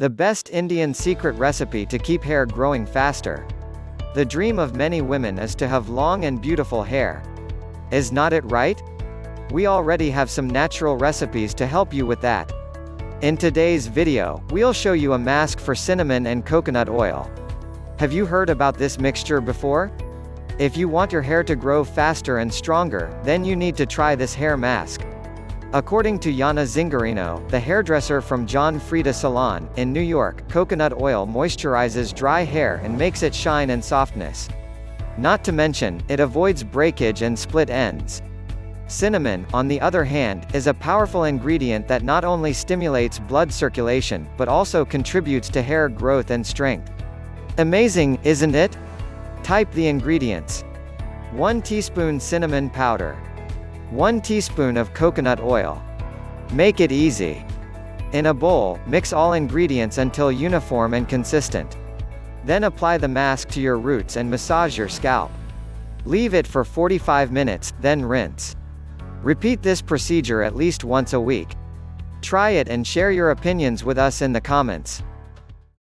The best Indian secret recipe to keep hair growing faster. The dream of many women is to have long and beautiful hair. Is not it right? We already have some natural recipes to help you with that. In today's video, we'll show you a mask for cinnamon and coconut oil. Have you heard about this mixture before? If you want your hair to grow faster and stronger, then you need to try this hair mask. According to Yana Zingarino, the hairdresser from John Frieda Salon, in New York, coconut oil moisturizes dry hair and makes it shine and softness. Not to mention, it avoids breakage and split ends. Cinnamon, on the other hand, is a powerful ingredient that not only stimulates blood circulation, but also contributes to hair growth and strength. Amazing, isn't it? Type the ingredients. 1 teaspoon cinnamon powder. 1 teaspoon of coconut oil. Make it easy. In a bowl, mix all ingredients until uniform and consistent. Then apply the mask to your roots and massage your scalp. Leave it for 45 minutes, then rinse. Repeat this procedure at least once a week. Try it and share your opinions with us in the comments.